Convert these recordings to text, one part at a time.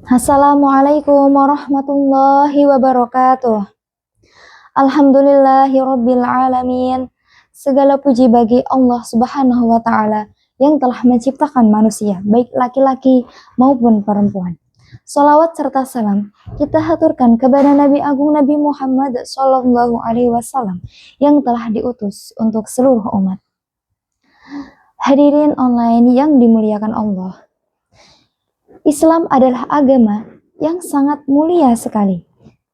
Assalamualaikum warahmatullahi wabarakatuh. Alhamdulillahirabbil alamin. Segala puji bagi Allah Subhanahu wa taala yang telah menciptakan manusia, baik laki-laki maupun perempuan. Shalawat serta salam kita haturkan kepada Nabi Agung Nabi Muhammad sallallahu alaihi wasallam yang telah diutus untuk seluruh umat. Hadirin online yang dimuliakan Allah. Islam adalah agama yang sangat mulia sekali,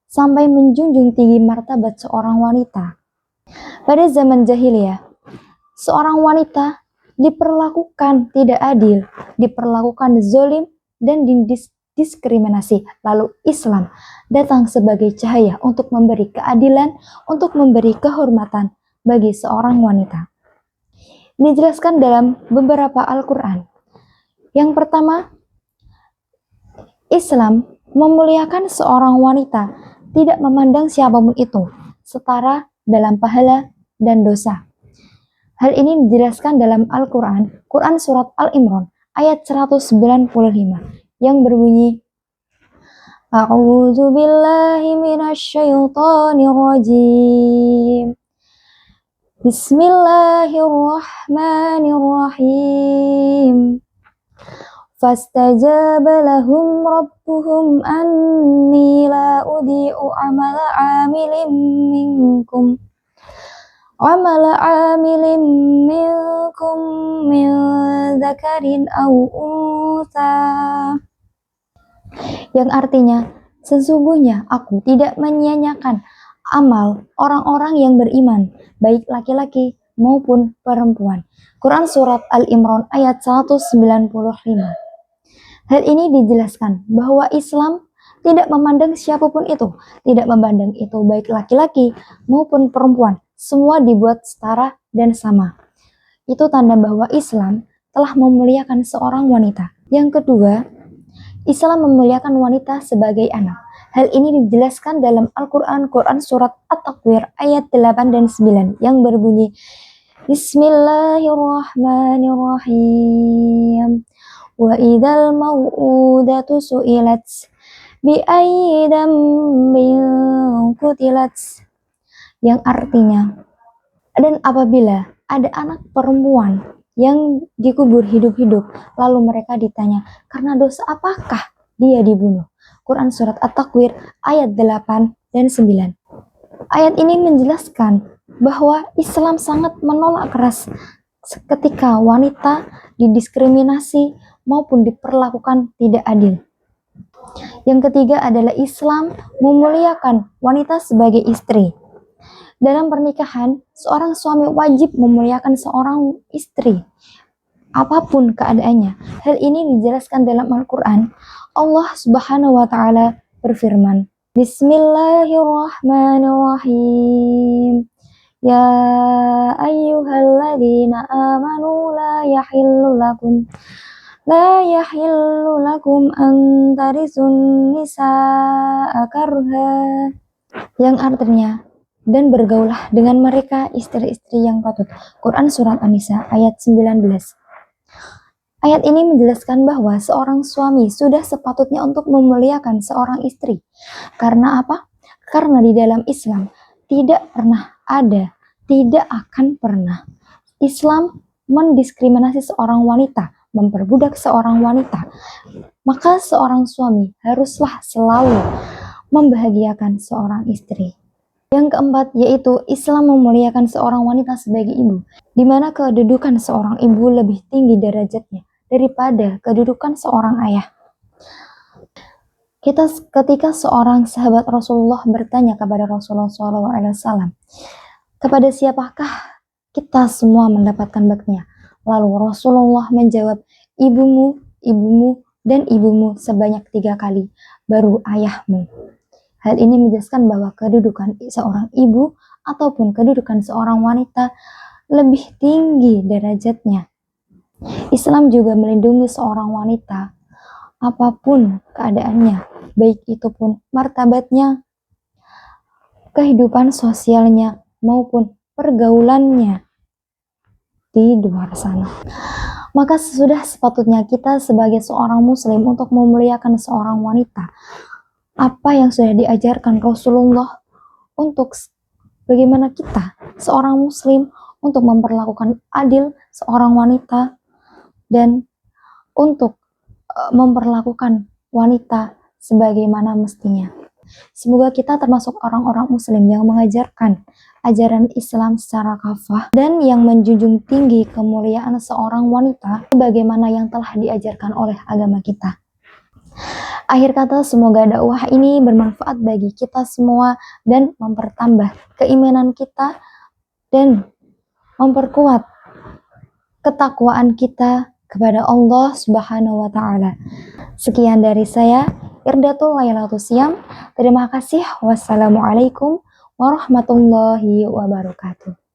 sampai menjunjung tinggi martabat seorang wanita. Pada zaman jahiliyah, seorang wanita diperlakukan tidak adil, diperlakukan zalim dan diskriminasi. Lalu Islam datang sebagai cahaya untuk memberi keadilan, untuk memberi kehormatan bagi seorang wanita. Dijelaskan dalam beberapa Al-Quran. Yang pertama, Islam memuliakan seorang wanita, tidak memandang siapapun itu, setara dalam pahala dan dosa. Hal ini dijelaskan dalam Al-Quran, Quran Surat Al-Imran, ayat 195, yang berbunyi, A'udzu billahi minasyaitonir rajim. Bismillahirrahmanirrahim. Fastajaba lahum rabbuhum anni la udhi'u amala 'amilin minkum min dzakarin aw untha. Yang artinya, sesungguhnya aku tidak menyia-nyiakan amal orang-orang yang beriman, baik laki-laki maupun perempuan. Quran Surat Al-Imran ayat 195. Hal ini dijelaskan bahwa Islam tidak memandang siapapun itu, tidak memandang itu baik laki-laki maupun perempuan, semua dibuat setara dan sama. Itu tanda bahwa Islam telah memuliakan seorang wanita. Yang kedua, Islam memuliakan wanita sebagai anak. Hal ini dijelaskan dalam Al-Quran, Quran Surat At-Takwir ayat 8 dan 9 yang berbunyi, Bismillahirrahmanirrahim. Wa idzal mau'udatu su'ilat bi ayyi dambin qutilat. Yang artinya, dan apabila ada anak perempuan yang dikubur hidup-hidup, lalu mereka ditanya, karena dosa apakah dia dibunuh? Quran Surat At-Takwir ayat 8 dan 9. Ayat ini menjelaskan bahwa Islam sangat menolak keras ketika wanita didiskriminasi maupun diperlakukan tidak adil. Yang ketiga adalah Islam memuliakan wanita sebagai istri. Dalam pernikahan, seorang suami wajib memuliakan seorang istri, apapun keadaannya. Hal ini dijelaskan dalam Al-Quran. Allah Subhanahu wa Ta'ala berfirman, Bismillahirrahmanirrahim. Ya ayyuhalladzina amanu la yahillu lakum an tarisun nisaa karha. Yang artinya, dan bergaulah dengan mereka istri-istri yang patut. Quran Surat An-Nisa ayat 19. Ayat ini menjelaskan bahwa seorang suami sudah sepatutnya untuk memuliakan seorang istri. Karena apa? Karena di dalam Islam tidak pernah ada, tidak akan pernah Islam mendiskriminasi seorang wanita, memperbudak seorang wanita. Maka seorang suami haruslah selalu membahagiakan seorang istri. Yang keempat yaitu Islam memuliakan seorang wanita sebagai ibu, di mana kedudukan seorang ibu lebih tinggi derajatnya daripada kedudukan seorang ayah. Ketika seorang sahabat Rasulullah bertanya kepada Rasulullah SAW, kepada siapakah kita semua mendapatkan baktinya? Lalu Rasulullah menjawab, ibumu, ibumu, dan ibumu sebanyak 3 kali, baru ayahmu. Hal ini menjelaskan bahwa kedudukan seorang ibu ataupun kedudukan seorang wanita lebih tinggi derajatnya. Islam juga melindungi seorang wanita apapun keadaannya, baik itu pun martabatnya, kehidupan sosialnya, maupun pergaulannya di luar sana. Maka sudah sepatutnya kita sebagai seorang muslim untuk memuliakan seorang wanita. Apa yang sudah diajarkan Rasulullah untuk bagaimana kita seorang muslim untuk memperlakukan adil seorang wanita dan untuk memperlakukan wanita sebagaimana mestinya. Semoga kita termasuk orang-orang muslim yang mengajarkan ajaran Islam secara kafah dan yang menjunjung tinggi kemuliaan seorang wanita sebagaimana yang telah diajarkan oleh agama kita. Akhir kata, semoga dakwah ini bermanfaat bagi kita semua dan mempertambah keimanan kita dan memperkuat ketakwaan kita kepada Allah Subhanahu wa taala. Sekian dari saya, Irdatul Lailatul Siam. Terima kasih. Wassalamualaikum warahmatullahi wabarakatuh.